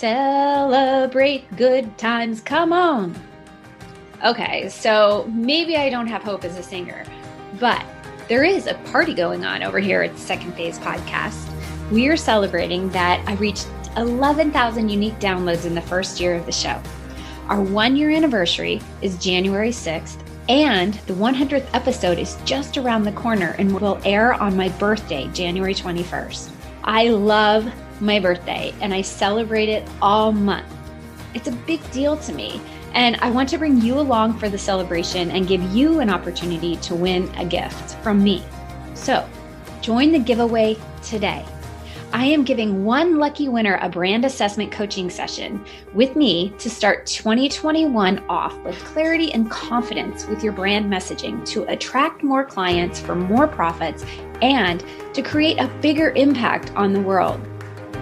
Celebrate good times, come on. Okay, so maybe I don't have hope as a singer, but there is a party going on over here at the Second Phase podcast. We are celebrating that I reached 11,000 unique downloads in the first year of the show. Our 1-year anniversary is January 6th, and the 100th episode is just around the corner and will air on my birthday, January 21st. I love my birthday, and I celebrate it all month. It's a big deal to me, and I want to bring you along for the celebration and give you an opportunity to win a gift from me. So, join the giveaway today. I am giving one lucky winner a brand assessment coaching session with me to start 2021 off with clarity and confidence with your brand messaging to attract more clients for more profits and to create a bigger impact on the world.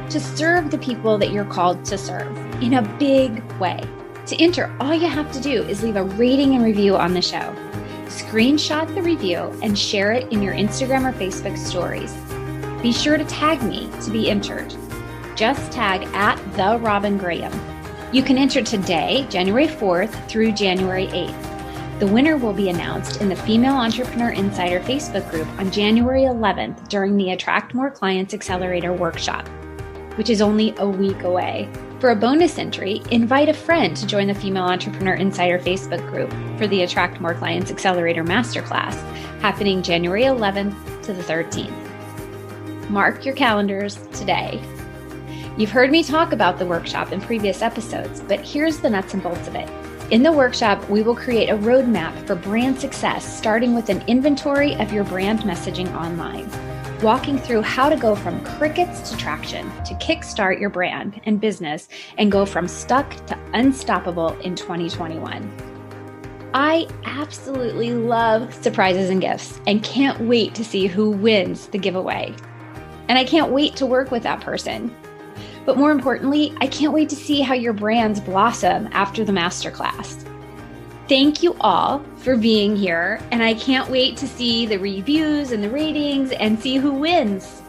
To serve the people that you're called to serve in a big way. To enter, all you have to do is leave a rating and review on the show. Screenshot the review and share it in your Instagram or Facebook stories. Be sure to tag me to be entered. Just tag @TheRobinGraham. You can enter today, January 4th through January 8th. The winner will be announced in the Female Entrepreneur Insider Facebook group on January 11th during the Attract More Clients Accelerator workshop, which is only a week away. For a bonus entry, invite a friend to join the Female Entrepreneur Insider Facebook group for the Attract More Clients Accelerator Masterclass, happening January 11th to the 13th. Mark your calendars today. You've heard me talk about the workshop in previous episodes, but here's the nuts and bolts of it. In the workshop, we will create a roadmap for brand success, starting with an inventory of your brand messaging online, walking through how to go from crickets to traction to kickstart your brand and business and go from stuck to unstoppable in 2021. I absolutely love surprises and gifts and can't wait to see who wins the giveaway. And I can't wait to work with that person. But more importantly, I can't wait to see how your brands blossom after the masterclass. Thank you all for being here, and I can't wait to see the reviews and the ratings and see who wins.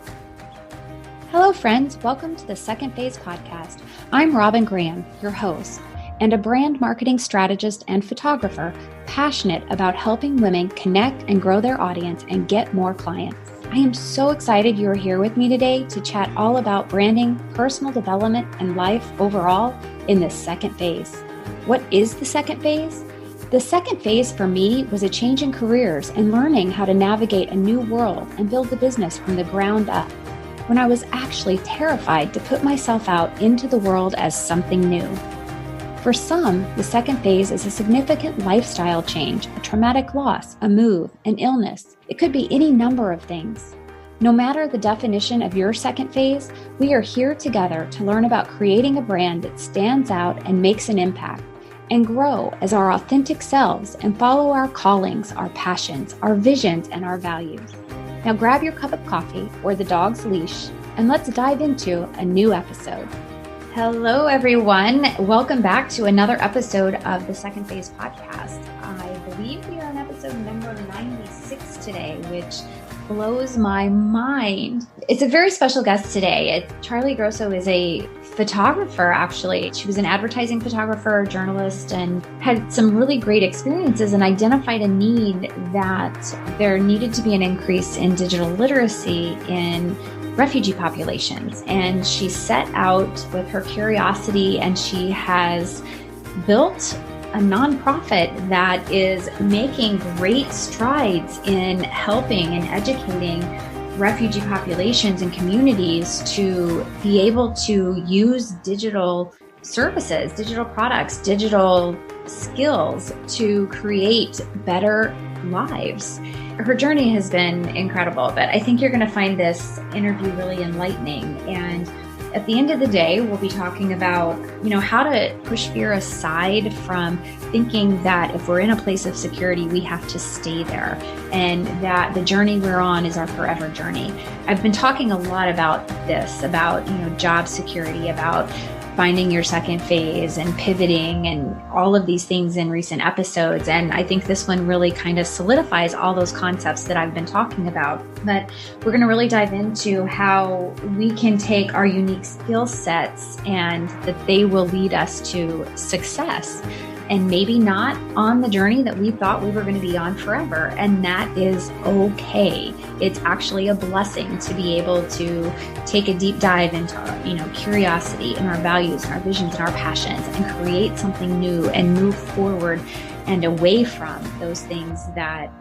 Hello, friends. Welcome to the Second Phase podcast. I'm Robin Graham, your host, and a brand marketing strategist and photographer passionate about helping women connect and grow their audience and get more clients. I am so excited you are here with me today to chat all about branding, personal development, and life overall in this second phase. What is the second phase? The second phase for me was a change in careers and learning how to navigate a new world and build the business from the ground up, when I was actually terrified to put myself out into the world as something new. For some, the second phase is a significant lifestyle change, a traumatic loss, a move, an illness. It could be any number of things. No matter the definition of your second phase, we are here together to learn about creating a brand that stands out and makes an impact, and grow as our authentic selves and follow our callings, our passions, our visions, and our values. Now grab your cup of coffee or the dog's leash, and let's dive into a new episode. Hello, everyone. Welcome back to another episode of the Second Phase podcast. I believe we are on episode number 96 today, which blows my mind. It's a very special guest today. Charlie Grosso is a photographer, actually. She was an advertising photographer, journalist, and had some really great experiences and identified a need that there needed to be an increase in digital literacy in refugee populations. And she set out with her curiosity, and she has built a nonprofit that is making great strides in helping and educating refugee populations and communities to be able to use digital services, digital products, digital skills to create better lives. Her journey has been incredible, but I think you're going to find this interview really enlightening. And at the end of the day, we'll be talking about, how to push fear aside from thinking that if we're in a place of security, we have to stay there, and that the journey we're on is our forever journey. I've been talking a lot about this, about, job security, about finding your second phase and pivoting and all of these things in recent episodes. And I think this one really kind of solidifies all those concepts that I've been talking about. But we're going to really dive into how we can take our unique skill sets and that they will lead us to success. And maybe not on the journey that we thought we were going to be on forever. And that is okay. It's actually a blessing to be able to take a deep dive into, curiosity and our values and our visions and our passions and create something new and move forward and away from those things that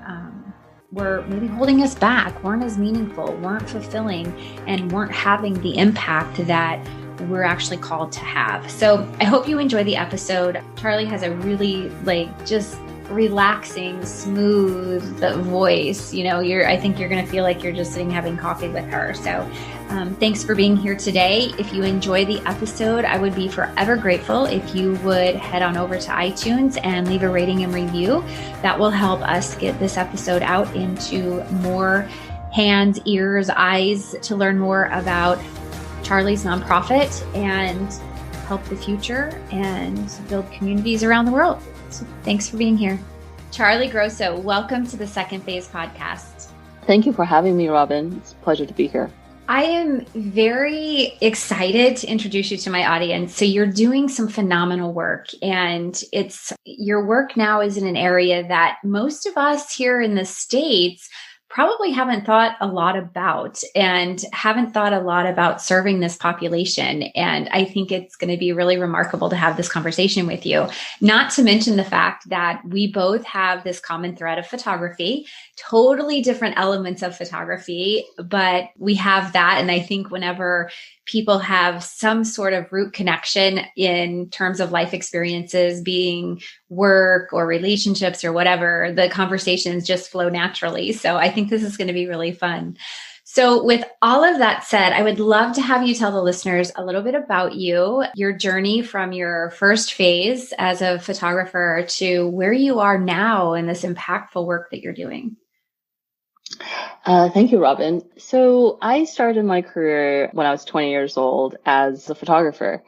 were maybe holding us back, weren't as meaningful, weren't fulfilling, and weren't having the impact that we're actually called to have. So I hope you enjoy the episode. Charlie has a really just relaxing, smooth voice. I think you're going to feel like you're just sitting having coffee with her. So thanks for being here today. If you enjoy the episode, I would be forever grateful if you would head on over to iTunes and leave a rating and review. That will help us get this episode out into more hands, ears, eyes to learn more about Charlie's nonprofit and help the future and build communities around the world. So thanks for being here. Charlie Grosso, welcome to the Second Phase podcast. Thank you for having me, Robin. It's a pleasure to be here. I am very excited to introduce you to my audience. So you're doing some phenomenal work, and your work now is in an area that most of us here in the States probably haven't thought a lot about and haven't thought a lot about serving this population. And I think it's going to be really remarkable to have this conversation with you, not to mention the fact that we both have this common thread of photography, totally different elements of photography, but we have that. And I think whenever people have some sort of root connection in terms of life experiences, being work or relationships or whatever, the conversations just flow naturally. So I think this is going to be really fun. So with all of that said, I would love to have you tell the listeners a little bit about you, your journey from your first phase as a photographer to where you are now in this impactful work that you're doing. Thank you, Robin. So I started my career when I was 20 years old as a photographer.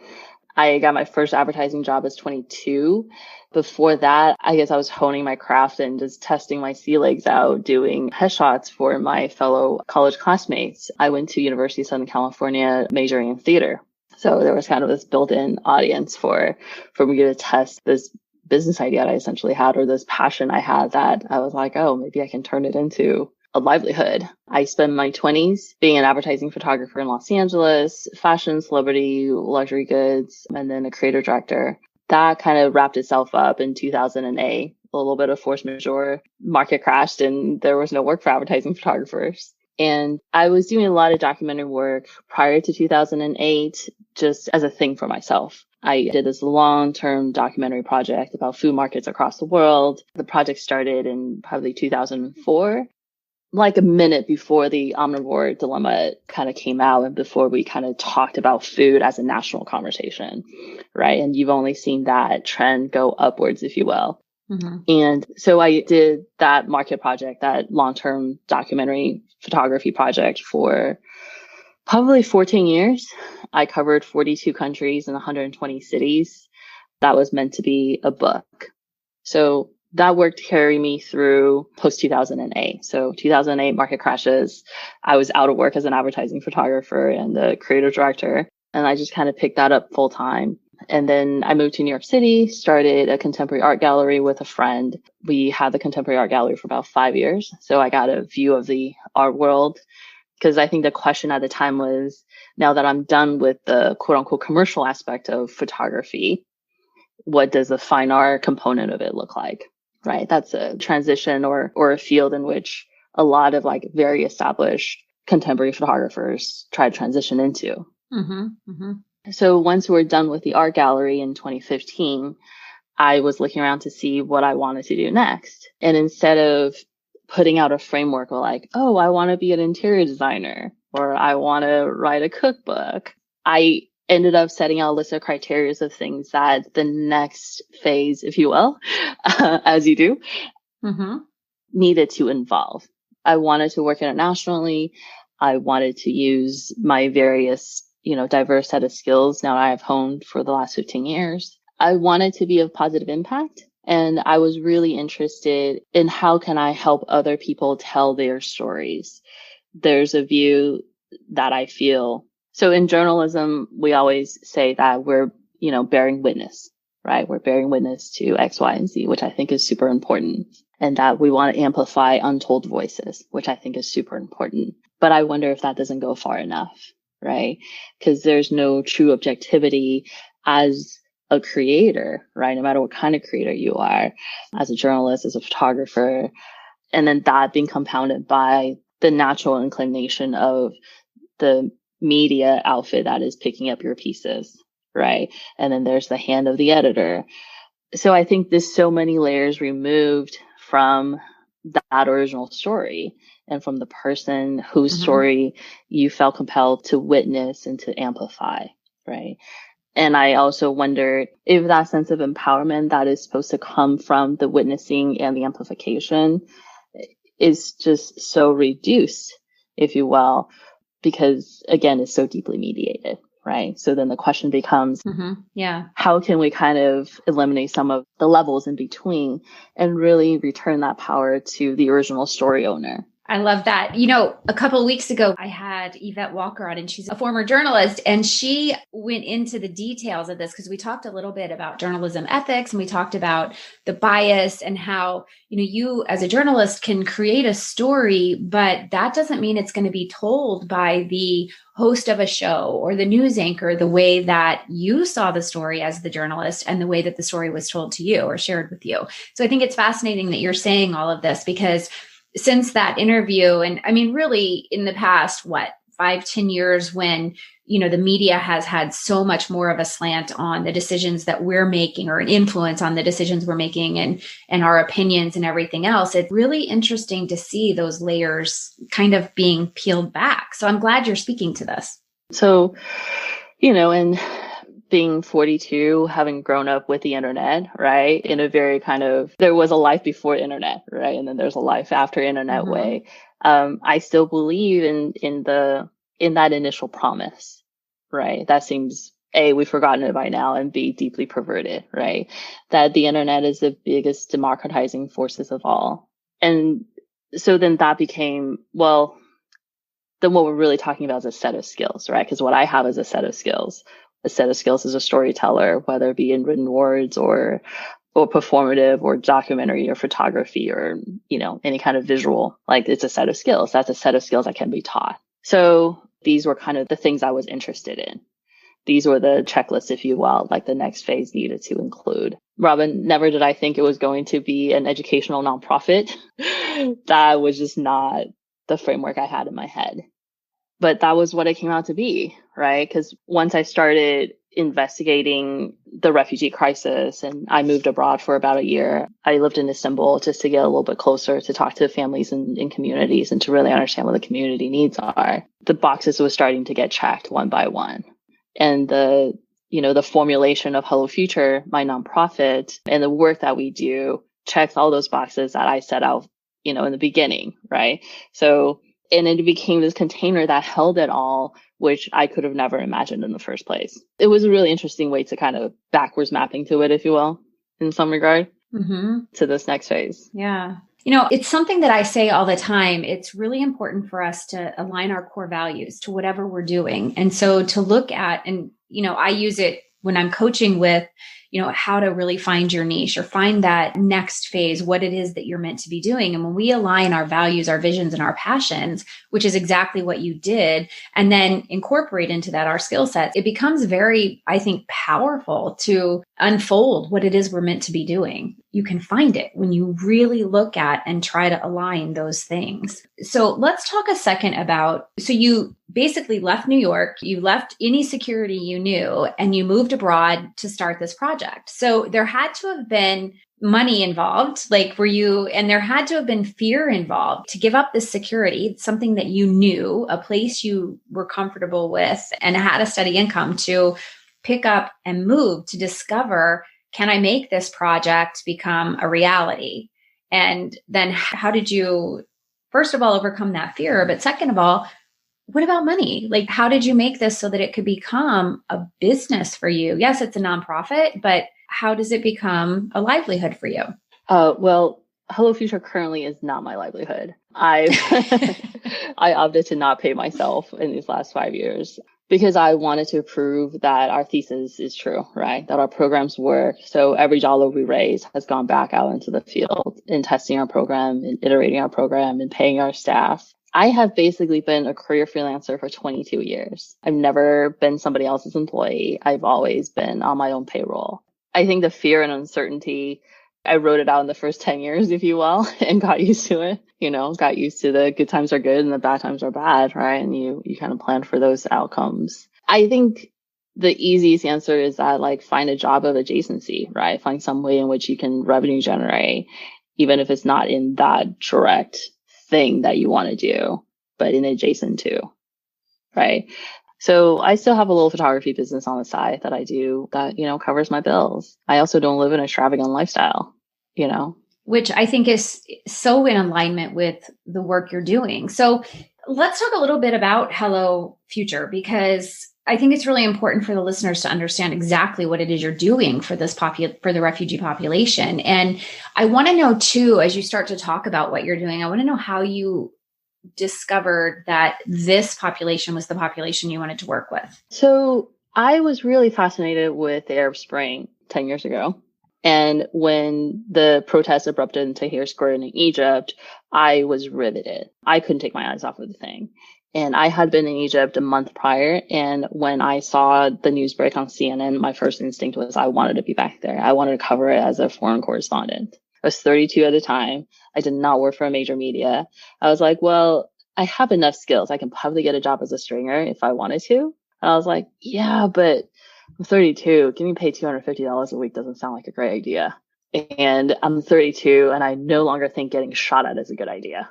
I got my first advertising job as 22. Before that, I guess I was honing my craft and just testing my sea legs out, doing headshots for my fellow college classmates. I went to University of Southern California majoring in theater. So there was kind of this built-in audience for me to test this business idea that I essentially had, or this passion I had, that I was like, oh, maybe I can turn it into a livelihood. I spent my 20s being an advertising photographer in Los Angeles, fashion, celebrity, luxury goods, and then a creative director. That kind of wrapped itself up in 2008. A little bit of force majeure, market crashed, and there was no work for advertising photographers. And I was doing a lot of documentary work prior to 2008, just as a thing for myself. I did this long-term documentary project about food markets across the world. The project started in probably 2004. Like a minute before the omnivore dilemma kind of came out and before we kind of talked about food as a national conversation, right? And you've only seen that trend go upwards, if you will. Mm-hmm. And so I did that market project, that long-term documentary photography project for probably 14 years. I covered 42 countries and 120 cities. That was meant to be a book. So that work carried me through post 2008. So 2008 market crashes. I was out of work as an advertising photographer and the creative director. And I just kind of picked that up full time. And then I moved to New York City, started a contemporary art gallery with a friend. We had the contemporary art gallery for about 5 years. So I got a view of the art world, because I think the question at the time was, now that I'm done with the quote unquote commercial aspect of photography, what does the fine art component of it look like? Right. That's a transition or a field in which a lot of very established contemporary photographers try to transition into. Mm-hmm, mm-hmm. So once we're done with the art gallery in 2015, I was looking around to see what I wanted to do next. And instead of putting out a framework of oh, I want to be an interior designer or I want to write a cookbook, I ended up setting out a list of criteria of things that the next phase, if you will, as you do, mm-hmm. needed to involve. I wanted to work internationally. I wanted to use my various diverse set of skills now I've honed for the last 15 years. I wanted to be of positive impact. And I was really interested in how can I help other people tell their stories. There's a view that I feel. So in journalism, we always say that we're, bearing witness, right? We're bearing witness to X, Y, and Z, which I think is super important. And that we want to amplify untold voices, which I think is super important. But I wonder if that doesn't go far enough, right? Because there's no true objectivity as a creator, right? No matter what kind of creator you are, as a journalist, as a photographer, and then that being compounded by the natural inclination of the media outfit that is picking up your pieces, right? And then there's the hand of the editor. So I think there's so many layers removed from that original story and from the person whose story you felt compelled to witness and to amplify, right? And I also wondered if that sense of empowerment that is supposed to come from the witnessing and the amplification is just so reduced, if you will, because again, it's so deeply mediated, right? So then the question becomes, how can we kind of eliminate some of the levels in between and really return that power to the original story owner? I love that. A couple of weeks ago, I had Yvette Walker on, and she's a former journalist, and she went into the details of this because we talked a little bit about journalism ethics, and we talked about the bias and how, you as a journalist can create a story, but that doesn't mean it's going to be told by the host of a show or the news anchor the way that you saw the story as the journalist and the way that the story was told to you or shared with you. So I think it's fascinating that you're saying all of this, because since that interview, and I mean, really in the past, 5-10 years, when, the media has had so much more of a slant on the decisions that we're making, or an influence on the decisions we're making and our opinions and everything else, it's really interesting to see those layers kind of being peeled back. So I'm glad you're speaking to this. So, and being 42, having grown up with the internet, right? In a very there was a life before internet, right? And then there's a life after internet way. I still believe in that initial promise, right? That seems A, we've forgotten it by now, and B, deeply perverted, right? That the internet is the biggest democratizing forces of all. And so then that became, then what we're really talking about is a set of skills, right? Because what I have is a set of skills. A set of skills as a storyteller, whether it be in written words or performative or documentary or photography or, any kind of visual. Like, it's a set of skills. That's a set of skills that can be taught. So these were kind of the things I was interested in. These were the checklists, if you will, like the next phase needed to include. Robin, never did I think it was going to be an educational nonprofit. That was just not the framework I had in my head. But that was what it came out to be, right? Because once I started investigating the refugee crisis and I moved abroad for about a year, I lived in Istanbul just to get a little bit closer to talk to families in communities and to really understand what the community needs are. The boxes were starting to get checked one by one. And the formulation of Hello Future, my nonprofit, and the work that we do checks all those boxes that I set out, in the beginning, right? So, and it became this container that held it all, which I could have never imagined in the first place. It was a really interesting way to kind of backwards mapping to it, if you will, in some regard, to this next phase. Yeah. It's something that I say all the time. It's really important for us to align our core values to whatever we're doing. And so to look at, and, I use it when I'm coaching with, how to really find your niche or find that next phase, what it is that you're meant to be doing. And when we align our values, our visions, and our passions, which is exactly what you did, and then incorporate into that our skill sets, it becomes very, I think, powerful to unfold what it is we're meant to be doing. You can find it when you really look at and try to align those things. So let's talk a second about, so you basically left New York, you left any security you knew, and you moved abroad to start this project. So there had to have been money involved, and there had to have been fear involved to give up this security, something that you knew, a place you were comfortable with and had a steady income, to pick up and move to discover, can I make this project become a reality? And then how did you, first of all, overcome that fear? But second of all, what about money? Like, how did you make this so that it could become a business for you? Yes, it's a nonprofit, but how does it become a livelihood for you? Well, Hello Future currently is not my livelihood. I I opted to not pay myself in these last 5 years because I wanted to prove that our thesis is true, right? That our programs work. So every dollar we raise has gone back out into the field in testing our program, in iterating our program, and paying our staff. I have basically been a career freelancer for 22 years. I've never been somebody else's employee. I've always been on my own payroll. I think the fear and uncertainty, I wrote it out in the first 10 years, if you will, and got used to it, got used to the good times are good and the bad times are bad, right? And you kind of plan for those outcomes. I think the easiest answer is that like find a job of adjacency, right? Find some way in which you can revenue generate, even if it's not in that direct thing that you want to do, but in adjacent to, right? So I still have a little photography business on the side that I do that, covers my bills. I also don't live an extravagant lifestyle, Which I think is so in alignment with the work you're doing. So let's talk a little bit about Hello Future, because I think it's really important for the listeners to understand exactly what it is you're doing for this for the refugee population. And I want to know too, as you start to talk about what you're doing, I want to know how you discovered that this population was the population you wanted to work with. So I was really fascinated with the Arab Spring 10 years ago. And when the protests erupted in Tahrir Square in Egypt, I was riveted. I couldn't take my eyes off of the thing. And I had been in Egypt a month prior. And when I saw the news break on CNN, my first instinct was I wanted to be back there. I wanted to cover it as a foreign correspondent. I was 32 at the time. I did not work for a major media. I was like, well, I have enough skills. I can probably get a job as a stringer if I wanted to. And I was like, yeah, but I'm 32. Getting paid $250 a week doesn't sound like a great idea. And I'm 32 and I no longer think getting shot at is a good idea.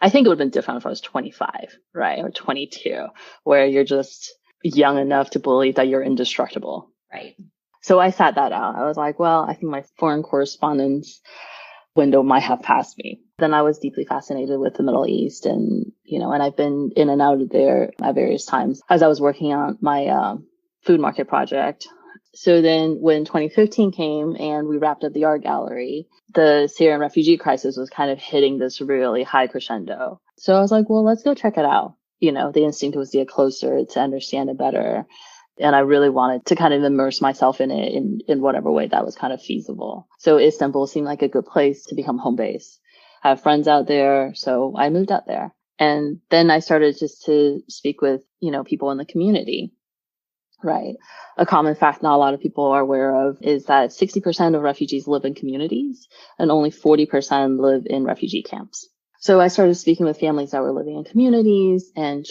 I think it would have been different if I was 25, right? Or 22, where you're just young enough to believe that you're indestructible. Right. So I sat that out. I was like, well, I think my foreign correspondence window might have passed me. Then I was deeply fascinated with the Middle East and I've been in and out of there at various times as I was working on my food market project. So then when 2015 came and we wrapped up the art gallery, the Syrian refugee crisis was kind of hitting this really high crescendo. So I was like, well, let's go check it out. The instinct was to get closer, to understand it better. And I really wanted to kind of immerse myself in it in whatever way that was kind of feasible. So Istanbul seemed like a good place to become home base. I have friends out there, so I moved out there. And then I started just to speak with, people in the community, right? A common fact not a lot of people are aware of is that 60% of refugees live in communities and only 40% live in refugee camps. So I started speaking with families that were living in communities and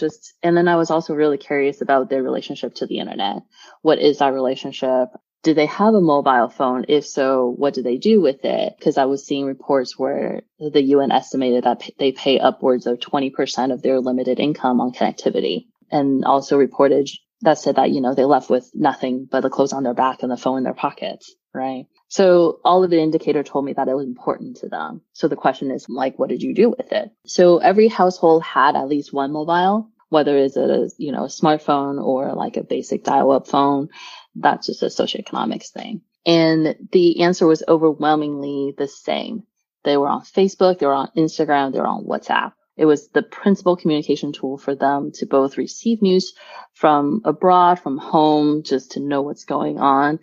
then I was also really curious about their relationship to the internet. What is that relationship? Do they have a mobile phone? If so, what do they do with it? Because I was seeing reports where the UN estimated that they pay upwards of 20% of their limited income on connectivity, and also reported that said that, they left with nothing but the clothes on their back and the phone in their pockets, right? So all of the indicator told me that it was important to them. So the question is like, what did you do with it? So every household had at least one mobile, whether it's a smartphone or like a basic dial-up phone. That's just a socioeconomics thing. And the answer was overwhelmingly the same. They were on Facebook, they were on Instagram, they were on WhatsApp. It was the principal communication tool for them to both receive news from abroad, from home, just to know what's going on,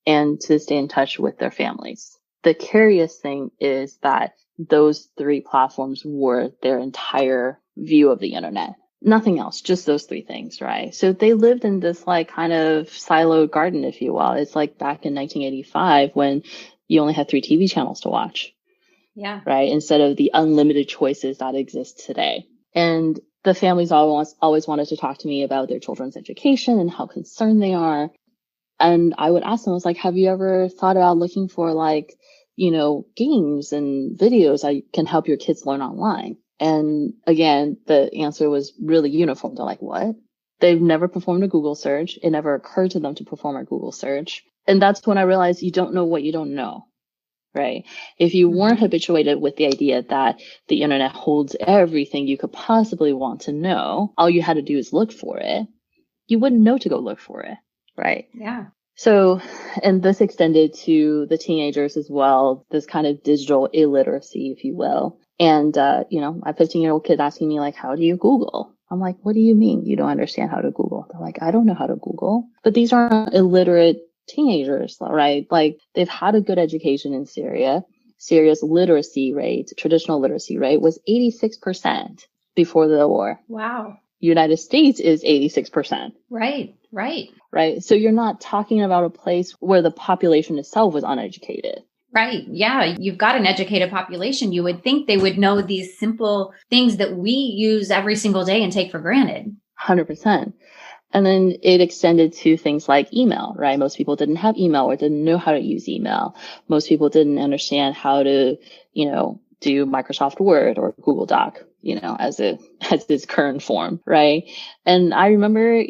and to stay in touch with their families. The curious thing is that those three platforms were their entire view of the internet. Nothing else, just those three things, right? So they lived in this like kind of siloed garden, if you will. It's like back in 1985 when you only had 3 TV channels to watch. Yeah. Right. Instead of the unlimited choices that exist today. And the families always wanted to talk to me about their children's education and how concerned they are. And I would ask them, I was like, have you ever thought about looking for like, games and videos that can help your kids learn online? And again, the answer was really uniform. They're like, what? They've never performed a Google search. It never occurred to them to perform a Google search. And that's when I realized you don't know what you don't know. right? If you weren't habituated with the idea that the internet holds everything you could possibly want to know, all you had to do is look for it, you wouldn't know to go look for it, right? Yeah. So, and this extended to the teenagers as well, this kind of digital illiteracy, if you will. And, my 15-year-old kid asking me, like, how do you Google? I'm like, what do you mean you don't understand how to Google? They're like, I don't know how to Google. But these aren't illiterate teenagers, right? Like, they've had a good education in Syria. Syria's literacy rate, traditional literacy rate, was 86% before the war. Wow. United States is 86%. Right. Right. So you're not talking about a place where the population itself was uneducated. Right. Yeah. You've got an educated population. You would think they would know these simple things that we use every single day and take for granted. 100%. And then it extended to things like email, right? Most people didn't have email or didn't know how to use email. Most people didn't understand how to, do Microsoft Word or Google Doc, as its current form, right? And I remember,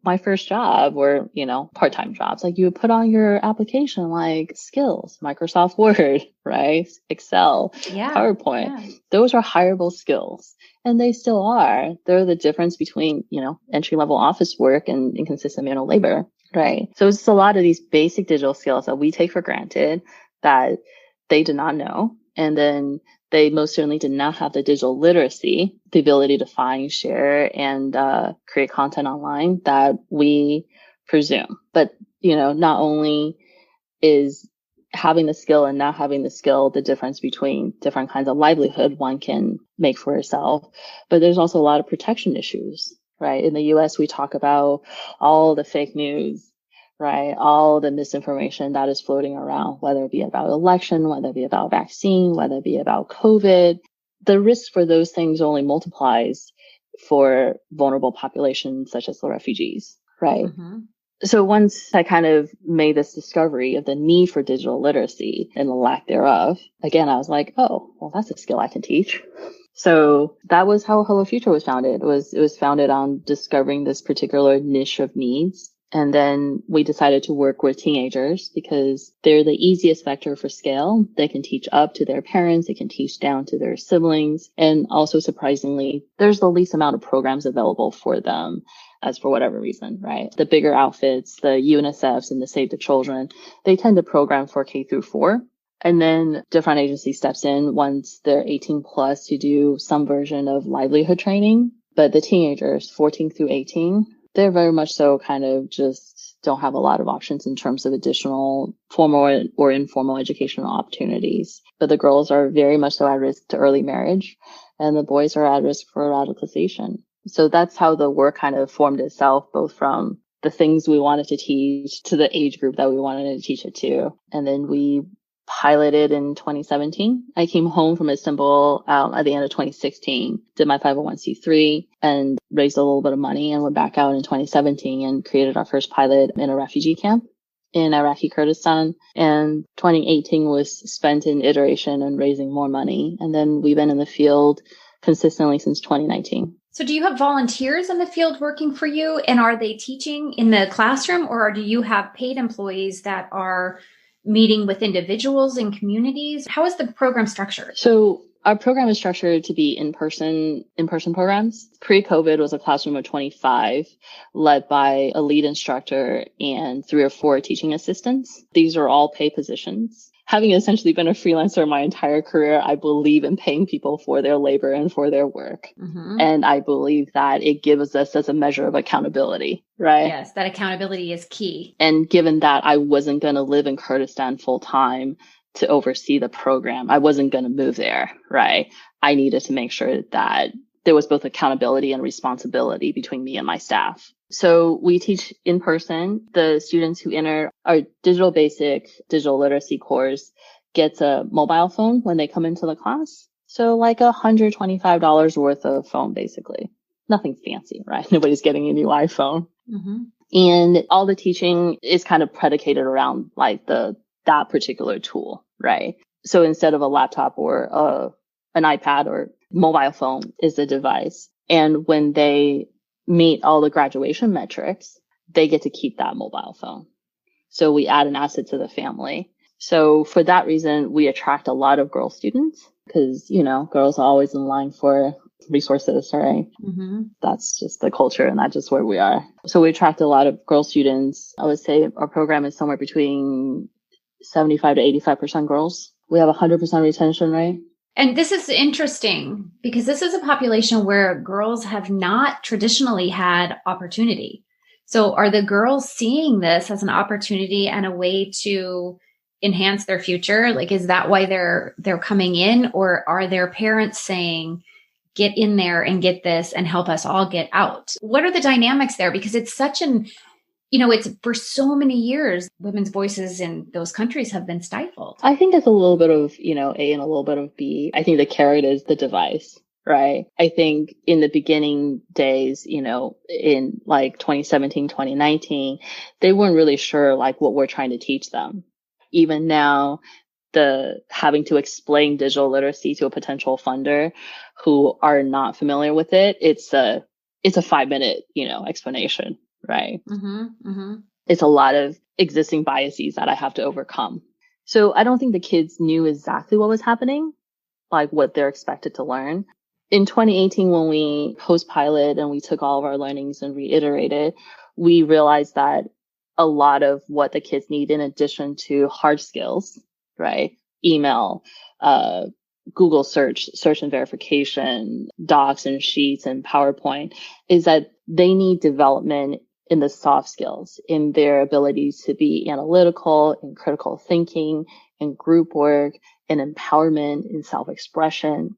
my first job or, part-time jobs, like you would put on your application, like skills, Microsoft Word, right? Excel, PowerPoint. Yeah. Those are hireable skills. And they still are. They're the difference between, entry-level office work and inconsistent manual labor, right? So it's just a lot of these basic digital skills that we take for granted that they did not know. And then they most certainly did not have the digital literacy, the ability to find, share, and create content online that we presume. But, not only is having the skill and not having the skill the difference between different kinds of livelihood one can make for herself, but there's also a lot of protection issues, right? In the US, we talk about all the fake news, right? All the misinformation that is floating around, whether it be about election, whether it be about vaccine, whether it be about COVID. The risk for those things only multiplies for vulnerable populations such as the refugees, right? Mm-hmm. So once I kind of made this discovery of the need for digital literacy and the lack thereof, again, I was like, oh, well, that's a skill I can teach. So that was how Hello Future was founded. It was founded on discovering this particular niche of needs. And then we decided to work with teenagers because they're the easiest vector for scale. They can teach up to their parents. They can teach down to their siblings. And also, surprisingly, there's the least amount of programs available for them as for whatever reason, right? The bigger outfits, the UNICEFs and the Save the Children, they tend to program for K through 4. And then different agency steps in once they're 18 plus to do some version of livelihood training. But the teenagers, 14 through 18, they're very much so kind of just don't have a lot of options in terms of additional formal or informal educational opportunities. But the girls are very much so at risk to early marriage, and the boys are at risk for radicalization. So that's how the work kind of formed itself, both from the things we wanted to teach to the age group that we wanted to teach it to. And then we piloted in 2017. I came home from Istanbul at the end of 2016, did my 501c3 and raised a little bit of money and went back out in 2017 and created our first pilot in a refugee camp in Iraqi Kurdistan. And 2018 was spent in iteration and raising more money. And then we've been in the field consistently since 2019. So do you have volunteers in the field working for you? And are they teaching in the classroom, or do you have paid employees that are meeting with individuals and communities? How is the program structured? So our program is structured to be in-person programs. Pre-COVID was a classroom of 25 led by a lead instructor and 3 or 4 teaching assistants. These are all paid positions. Having essentially been a freelancer my entire career, I believe in paying people for their labor and for their work. Mm-hmm. And I believe that it gives us as a measure of accountability, right? Yes, that accountability is key. And given that I wasn't going to live in Kurdistan full time to oversee the program, I wasn't going to move there, right? I needed to make sure that there was both accountability and responsibility between me and my staff. So we teach in person. The students who enter our digital literacy course gets a mobile phone when they come into the class. So like $125 worth of phone, basically. Nothing fancy, right? Nobody's getting a new iPhone. Mm-hmm. And all the teaching is kind of predicated around like that particular tool, right? So instead of a laptop or an iPad or mobile phone is the device. And when they meet all the graduation metrics, they get to keep that mobile phone. So we add an asset to the family. So for that reason, we attract a lot of girl students because, girls are always in line for resources, right? Mm-hmm. That's just the culture and that's just where we are. So we attract a lot of girl students. I would say our program is somewhere between 75 to 85% girls. We have 100% retention rate. And this is interesting because this is a population where girls have not traditionally had opportunity. So are the girls seeing this as an opportunity and a way to enhance their future? Like, is that why they're coming in, or are their parents saying, get in there and get this and help us all get out? What are the dynamics there? Because it's such it's for so many years, women's voices in those countries have been stifled. I think it's a little bit of, A and a little bit of B. I think the carrot is the device, right? I think in the beginning days, in like 2017, 2019, they weren't really sure like what we're trying to teach them. Even now, the having to explain digital literacy to a potential funder who are not familiar with it, it's a 5-minute, explanation. Right. Mm-hmm, mm-hmm. It's a lot of existing biases that I have to overcome. So I don't think the kids knew exactly what was happening, like what they're expected to learn. In 2018, when we post-pilot and we took all of our learnings and reiterated, we realized that a lot of what the kids need in addition to hard skills, right? Email, Google search and verification, docs and sheets and PowerPoint, is that they need development in the soft skills, in their ability to be analytical, in critical thinking, in group work, in empowerment, in self-expression.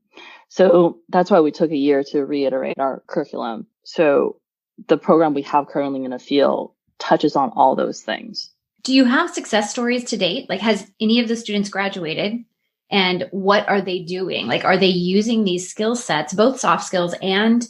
So that's why we took a year to reiterate our curriculum. So the program we have currently in the field touches on all those things. Do you have success stories to date? Like, has any of the students graduated? And what are they doing? Like, are they using these skill sets, both soft skills and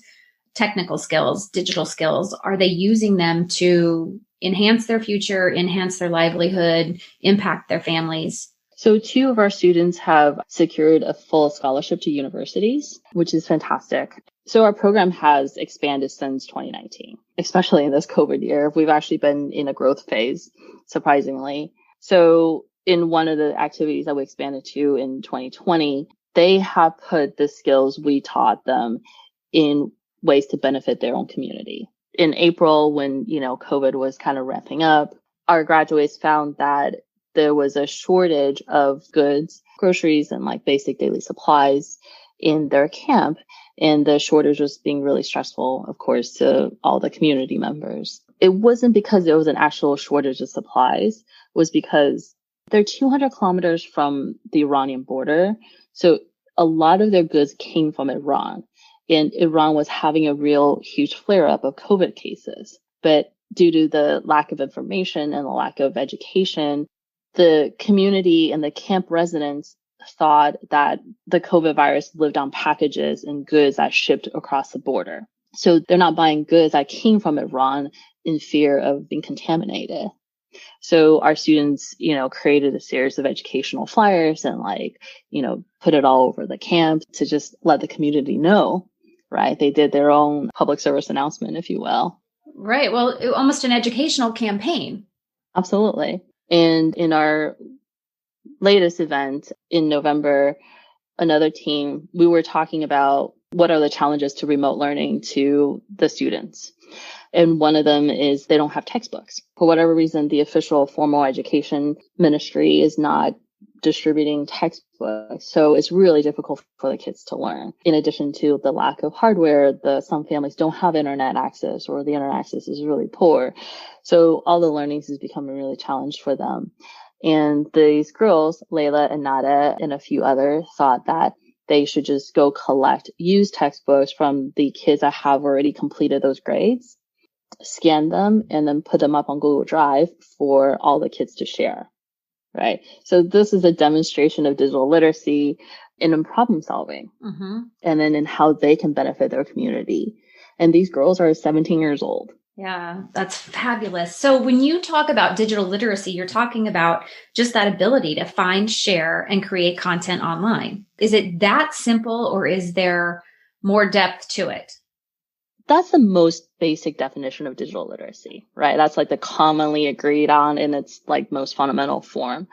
technical skills, digital skills? Are they using them to enhance their future, enhance their livelihood, impact their families? So 2 of our students have secured a full scholarship to universities, which is fantastic. So our program has expanded since 2019, especially in this COVID year. We've actually been in a growth phase, surprisingly. So in one of the activities that we expanded to in 2020, they have put the skills we taught them in ways to benefit their own community. In April, when, COVID was kind of ramping up, our graduates found that there was a shortage of goods, groceries, and like basic daily supplies in their camp. And the shortage was being really stressful, of course, to all the community members. It wasn't because there was an actual shortage of supplies. It was because they're 200 kilometers from the Iranian border. So a lot of their goods came from Iran. And Iran was having a real huge flare-up of COVID cases. But due to the lack of information and the lack of education, the community and the camp residents thought that the COVID virus lived on packages and goods that shipped across the border. So they're not buying goods that came from Iran in fear of being contaminated. So our students, created a series of educational flyers and put it all over the camp to just let the community know. Right. They did their own public service announcement, if you will. Right. Well, almost an educational campaign. Absolutely. And in our latest event in November, another team, we were talking about what are the challenges to remote learning to the students. And one of them is they don't have textbooks. For whatever reason, the official formal education ministry is not distributing textbooks. So it's really difficult for the kids to learn. In addition to the lack of hardware, some families don't have internet access or the internet access is really poor. So all the learnings is becoming really challenged for them. And these girls, Layla and Nada and a few others, thought that they should just go collect used textbooks from the kids that have already completed those grades, scan them, and then put them up on Google Drive for all the kids to share. Right. So this is a demonstration of digital literacy and in problem solving, and then in how they can benefit their community. And these girls are 17 years old. Yeah, that's fabulous. So when you talk about digital literacy, you're talking about just that ability to find, share, and create content online. Is it that simple, or is there more depth to it? That's the most basic definition of digital literacy, right? That's like the commonly agreed on in its like most fundamental form.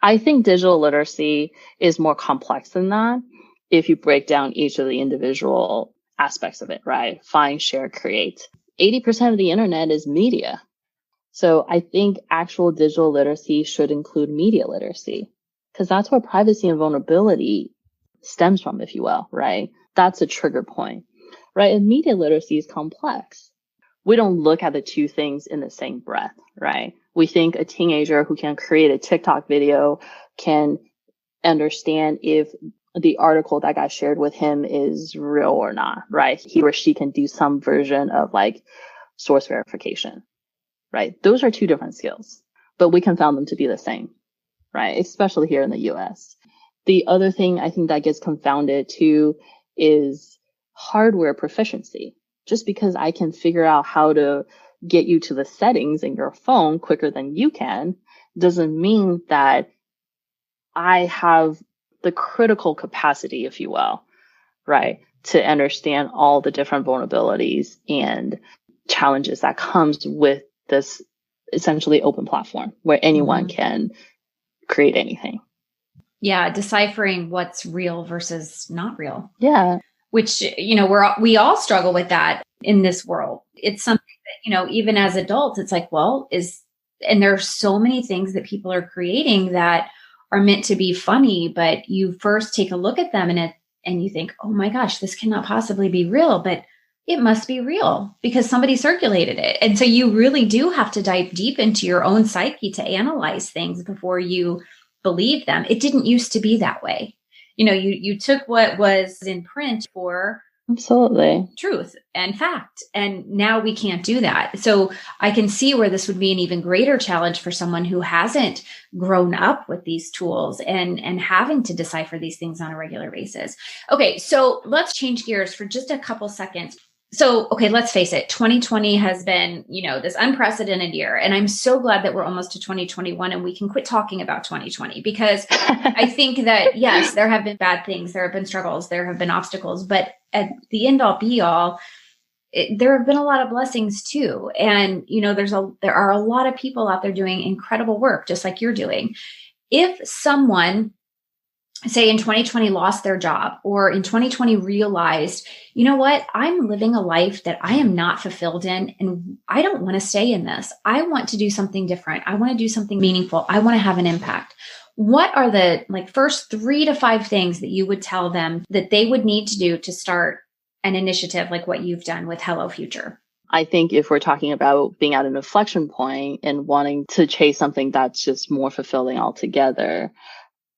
I think digital literacy is more complex than that if you break down each of the individual aspects of it, right? Find, share, create. 80% of the internet is media. So I think actual digital literacy should include media literacy because that's where privacy and vulnerability stems from, if you will, right? That's a trigger point, right? And media literacy is complex. We don't look at the two things in the same breath, right? We think a teenager who can create a TikTok video can understand if the article that got shared with him is real or not, right? He or she can do some version of like source verification, right? Those are two different skills, but we can found them to be the same, right? Especially here in the US. The other thing I think that gets confounded too is hardware proficiency. Just because I can figure out how to get you to the settings in your phone quicker than you can doesn't mean that I have the critical capacity, if you will, right, to understand all the different vulnerabilities and challenges that comes with this essentially open platform where anyone can create anything. Yeah, deciphering what's real versus not real. Yeah. Which, we all struggle with that in this world. It's something that, even as adults, it's like, and there are so many things that people are creating that are meant to be funny, but you first take a look at them and you think, oh my gosh, this cannot possibly be real, but it must be real because somebody circulated it. And so you really do have to dive deep into your own psyche to analyze things before you believe them. It didn't used to be that way. You took what was in print for absolutely truth and fact, and now we can't do that. So I can see where this would be an even greater challenge for someone who hasn't grown up with these tools and having to decipher these things on a regular basis. Okay, so let's change gears for just a couple seconds. So, okay, let's face it, 2020 has been, this unprecedented year. And I'm so glad that we're almost to 2021 and we can quit talking about 2020 because I think that, yes, there have been bad things, there have been struggles, there have been obstacles, but at the end all be all, there have been a lot of blessings too. And, there are a lot of people out there doing incredible work, just like you're doing. If someone, say in 2020 lost their job or in 2020 realized, you know what, I'm living a life that I am not fulfilled in and I don't want to stay in this. I want to do something different. I want to do something meaningful. I want to have an impact. What are the first 3 to 5 things that you would tell them that they would need to do to start an initiative like what you've done with Hello Future? I think if we're talking about being at an inflection point and wanting to chase something that's just more fulfilling altogether,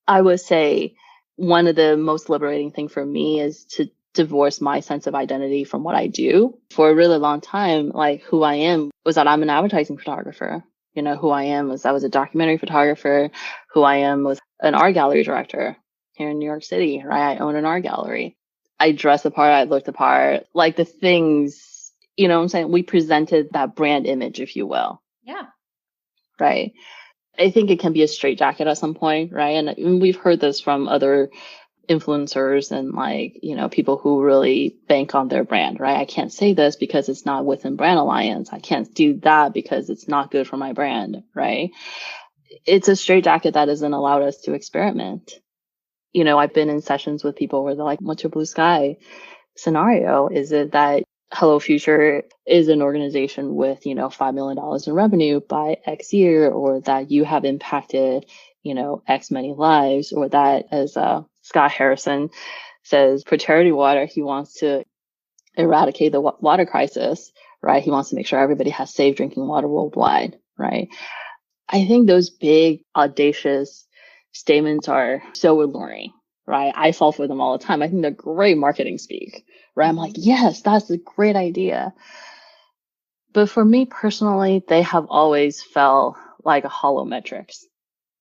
I would say one of the most liberating things for me is to divorce my sense of identity from what I do. For a really long time, who I am was that I'm an advertising photographer. Who I am was I was a documentary photographer. Who I am was an art gallery director here in New York City, right? I own an art gallery. I dress the part. I look the part. The things, what I'm saying? We presented that brand image, if you will. Yeah. Right. I think it can be a straitjacket at some point, right? And we've heard this from other influencers and people who really bank on their brand, right? I can't say this because it's not within brand alliance. I can't do that because it's not good for my brand, right? It's a straitjacket that doesn't allow us to experiment. I've been in sessions with people where they're like, what's your blue sky scenario? Is it that Hello Future is an organization with, $5 million in revenue by X year, or that you have impacted, X many lives, or that, as Scott Harrison says, for Charity Water, he wants to eradicate the water crisis, right? He wants to make sure everybody has safe drinking water worldwide, right? I think those big, audacious statements are so alluring, right? I fall for them all the time. I think they're great marketing speak, right? I'm like, yes, that's a great idea. But for me personally, they have always felt like a hollow metrics.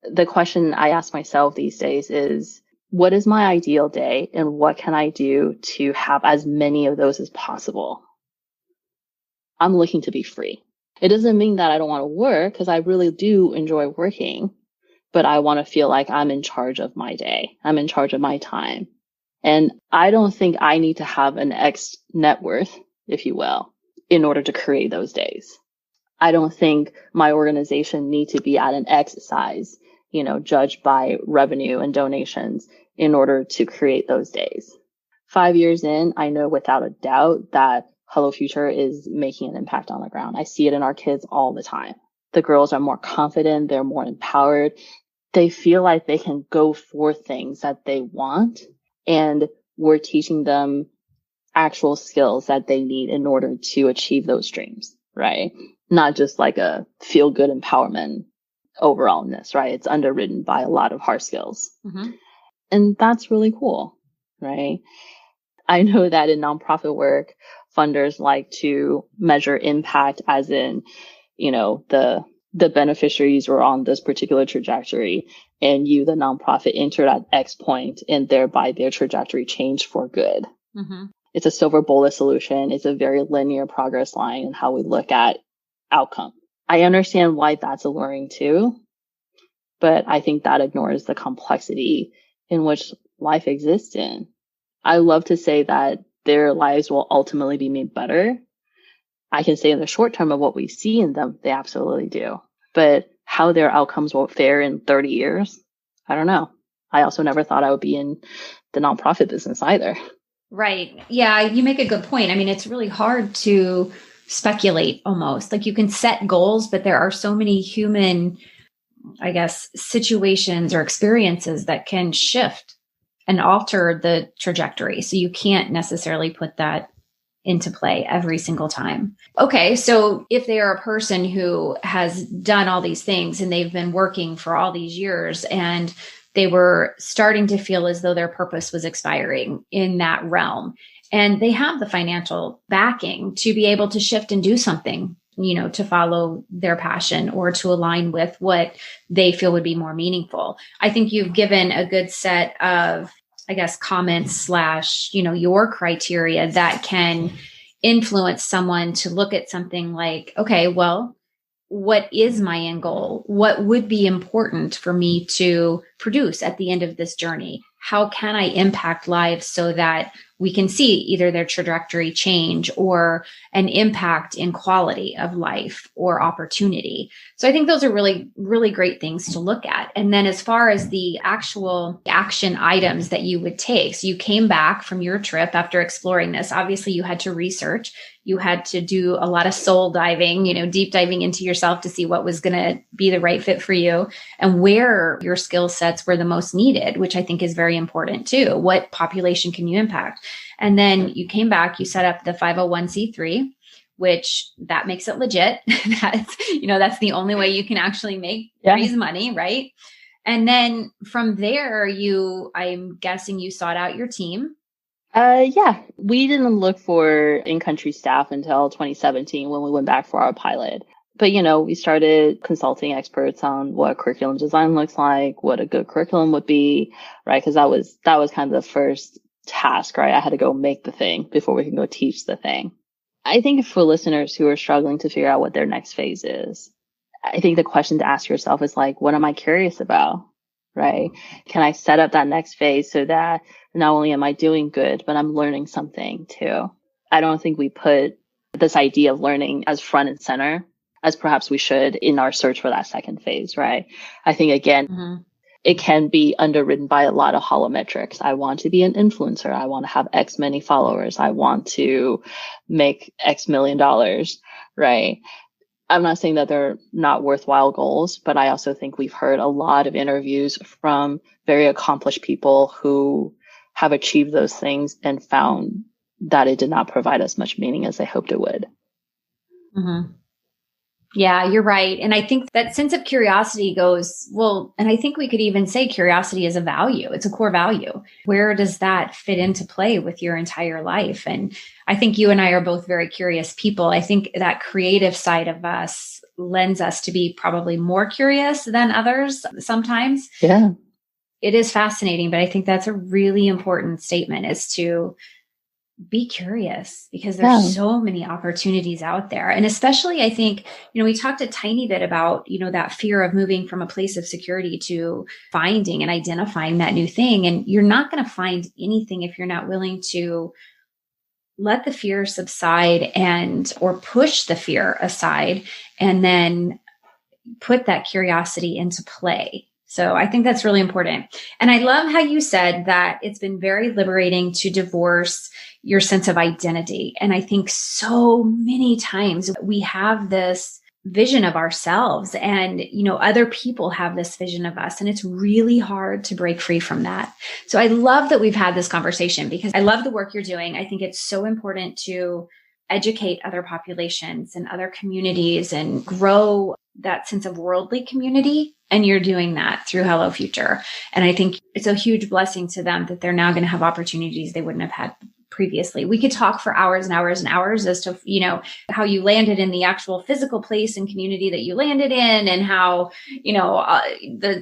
The question I ask myself these days is, what is my ideal day and what can I do to have as many of those as possible? I'm looking to be free. It doesn't mean that I don't want to work, because I really do enjoy working, but I want to feel like I'm in charge of my day. I'm in charge of my time. And I don't think I need to have an X net worth, if you will, in order to create those days. I don't think my organization need to be at an X size judged by revenue and donations in order to create those days. 5 years in, I know without a doubt that Hello Future is making an impact on the ground. I see it in our kids all the time. The girls are more confident. They're more empowered. They feel like they can go for things that they want. And we're teaching them actual skills that they need in order to achieve those dreams, right? Not just like a feel good empowerment overallness, right? It's underwritten by a lot of hard skills. Mm-hmm. And that's really cool, right? I know that in nonprofit work, funders like to measure impact as in, the beneficiaries were on this particular trajectory and you, the nonprofit, entered at X point and thereby their trajectory changed for good. Mm-hmm. It's a silver bullet solution. It's a very linear progress line in how we look at outcome. I understand why that's alluring too, but I think that ignores the complexity in which life exists in. I love to say that their lives will ultimately be made better. I can say in the short term of what we see in them, they absolutely do. But how their outcomes will fare in 30 years, I don't know. I also never thought I would be in the nonprofit business either. Right. Yeah, you make a good point. I mean, it's really hard to speculate almost. Like you can set goals, but there are so many human, situations or experiences that can shift and alter the trajectory. So you can't necessarily put that into play every single time. Okay. So if they are a person who has done all these things and they've been working for all these years and they were starting to feel as though their purpose was expiring in that realm, and they have the financial backing to be able to shift and do something, to follow their passion or to align with what they feel would be more meaningful. I think you've given a good set of comments / your criteria that can influence someone to look at something like, okay, well, what is my end goal? What would be important for me to produce at the end of this journey? How can I impact lives so that we can see either their trajectory change or an impact in quality of life or opportunity? So I think those are really, really great things to look at. And then as far as the actual action items that you would take, so you came back from your trip after exploring this. Obviously, you had to research. You had to do a lot of soul diving, deep diving into yourself to see what was going to be the right fit for you and where your skill sets were the most needed, which I think is very important too. What population can you impact? And then you came back, you set up the 501c3, which that makes it legit. That's the only way you can actually raise money, right? And then from there, I'm guessing you sought out your team. Yeah, we didn't look for in-country staff until 2017 when we went back for our pilot. But, we started consulting experts on what curriculum design looks like, what a good curriculum would be, right? Because that was kind of the first task, right? I had to go make the thing before we can go teach the thing. I think for listeners who are struggling to figure out what their next phase is, I think the question to ask yourself is like, what am I curious about, right? Can I set up that next phase so that not only am I doing good, but I'm learning something too? I don't think we put this idea of learning as front and center as perhaps we should in our search for that second phase, right? I think, again, it can be underwritten by a lot of hollow metrics. I want to be an influencer. I want to have X many followers. I want to make X million dollars, right? I'm not saying that they're not worthwhile goals, but I also think we've heard a lot of interviews from very accomplished people who have achieved those things and found that it did not provide as much meaning as they hoped it would. Mm-hmm. Yeah, you're right. And I think that sense of curiosity goes, well, and I think we could even say curiosity is a value. It's a core value. Where does that fit into play with your entire life? And I think you and I are both very curious people. I think that creative side of us lends us to be probably more curious than others sometimes. Yeah. It is fascinating, but I think that's a really important statement, is to be curious, because there's so many opportunities out there. And especially, I think, we talked a tiny bit about, that fear of moving from a place of security to finding and identifying that new thing. And you're not going to find anything if you're not willing to let the fear subside or push the fear aside and then put that curiosity into play. So I think that's really important. And I love how you said that it's been very liberating to divorce your sense of identity. And I think so many times we have this vision of ourselves and, other people have this vision of us, and it's really hard to break free from that. So I love that we've had this conversation because I love the work you're doing. I think it's so important to educate other populations and other communities and grow that sense of worldly community. And you're doing that through Hello Future. And I think it's a huge blessing to them that they're now going to have opportunities they wouldn't have had previously. We could talk for hours and hours and hours as to, how you landed in the actual physical place and community that you landed in and how,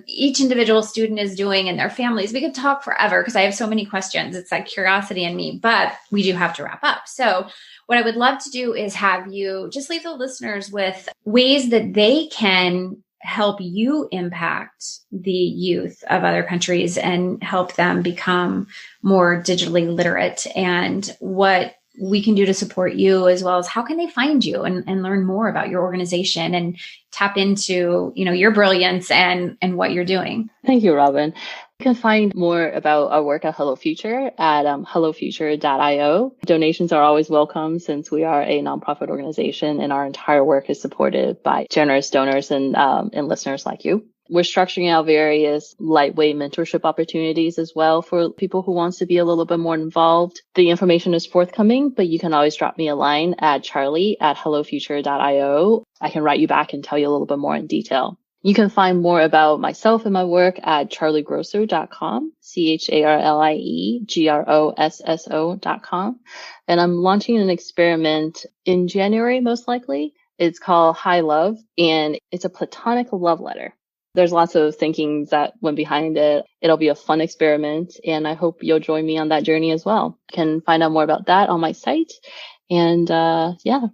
each individual student is doing and their families. We could talk forever because I have so many questions. It's like curiosity in me, but we do have to wrap up. So what I would love to do is have you just leave the listeners with ways that they can help you impact the youth of other countries and help them become more digitally literate, and what we can do to support you, as well as how can they find you and learn more about your organization and tap into, your brilliance and what you're doing. Thank you, Robin. You can find more about our work at Hello Future at hellofuture.io. Donations are always welcome since we are a nonprofit organization and our entire work is supported by generous donors and listeners like you. We're structuring out various lightweight mentorship opportunities as well for people who wants to be a little bit more involved. The information is forthcoming, but you can always drop me a line at charlie@hellofuture.io. I can write you back and tell you a little bit more in detail. You can find more about myself and my work at charliegrosso.com, CharlieGrosso.com. And I'm launching an experiment in January, most likely. It's called High Love, and it's a platonic love letter. There's lots of thinking that went behind it. It'll be a fun experiment, and I hope you'll join me on that journey as well. You can find out more about that on my site. And yeah.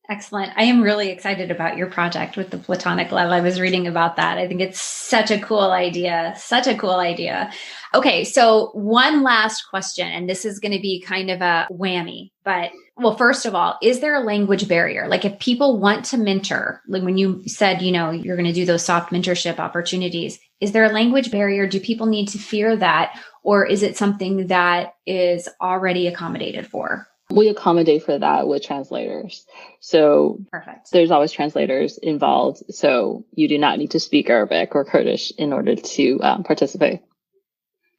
Excellent. I am really excited about your project with the platonic love. I was reading about that. I think it's such a cool idea. Such a cool idea. Okay. So one last question, and this is going to be kind of a whammy, but first of all, is there a language barrier? Like if people want to mentor, like when you said, you're going to do those soft mentorship opportunities, is there a language barrier? Do people need to fear that? Or is it something that is already accommodated for? We accommodate for that with translators. So perfect. There's always translators involved. So you do not need to speak Arabic or Kurdish in order to participate.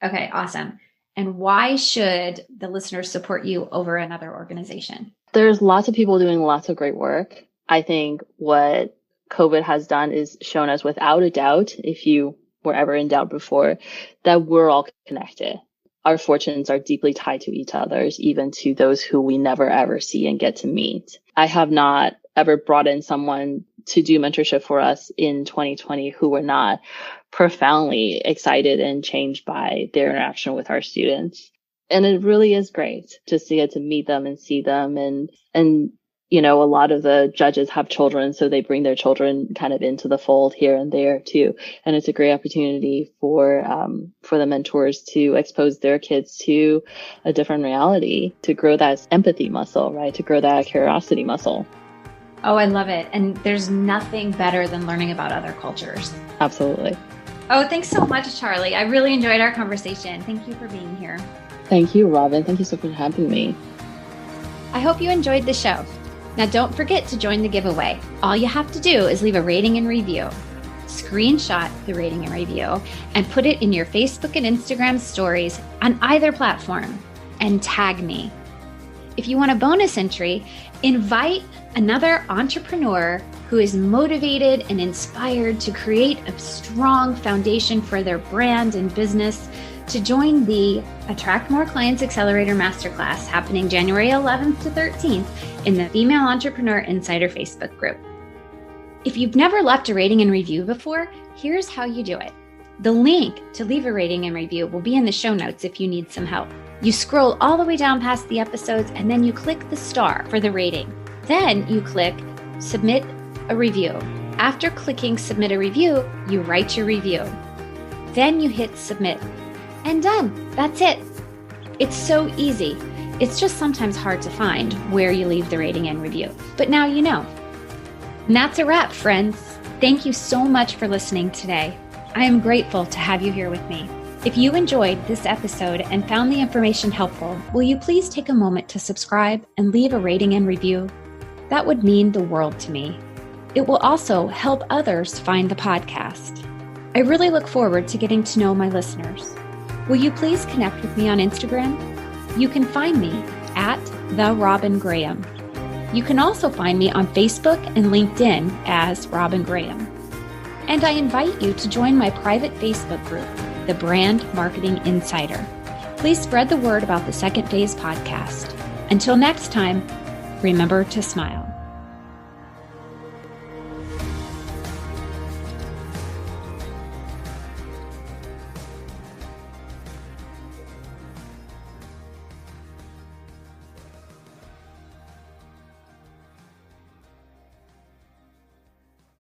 Okay, awesome. And why should the listeners support you over another organization? There's lots of people doing lots of great work. I think what COVID has done is shown us without a doubt, if you were ever in doubt before, that we're all connected. Our fortunes are deeply tied to each other's, even to those who we never ever see and get to meet. I have not ever brought in someone to do mentorship for us in 2020 who were not profoundly excited and changed by their interaction with our students. And it really is great just to get to meet them and see them. And a lot of the judges have children, so they bring their children kind of into the fold here and there too. And it's a great opportunity for the mentors to expose their kids to a different reality, to grow that empathy muscle, right? To grow that curiosity muscle. Oh, I love it. And there's nothing better than learning about other cultures. Absolutely. Oh, thanks so much, Charlie. I really enjoyed our conversation. Thank you for being here. Thank you, Robin. Thank you so much for having me. I hope you enjoyed the show. Now, don't forget to join the giveaway. All you have to do is leave a rating and review. Screenshot the rating and review and put it in your Facebook and Instagram stories on either platform and tag me. If you want a bonus entry, invite another entrepreneur who is motivated and inspired to create a strong foundation for their brand and business to join the Attract More Clients Accelerator Masterclass happening January 11th to 13th in the Female Entrepreneur Insider Facebook group. If you've never left a rating and review before, here's how you do it. The link to leave a rating and review will be in the show notes if you need some help. You scroll all the way down past the episodes and then you click the star for the rating. Then you click Submit a Review. After clicking Submit a Review, you write your review. Then you hit Submit. And done. That's it. It's so easy. It's just sometimes hard to find where you leave the rating and review. But now you know. And that's a wrap, friends. Thank you so much for listening today. I am grateful to have you here with me. If you enjoyed this episode and found the information helpful, will you please take a moment to subscribe and leave a rating and review? That would mean the world to me. It will also help others find the podcast. I really look forward to getting to know my listeners. Will you please connect with me on Instagram? You can find me at The Robin Graham. You can also find me on Facebook and LinkedIn as Robin Graham. And I invite you to join my private Facebook group, The Brand Marketing Insider. Please spread the word about the Second Phase podcast. Until next time, remember to smile.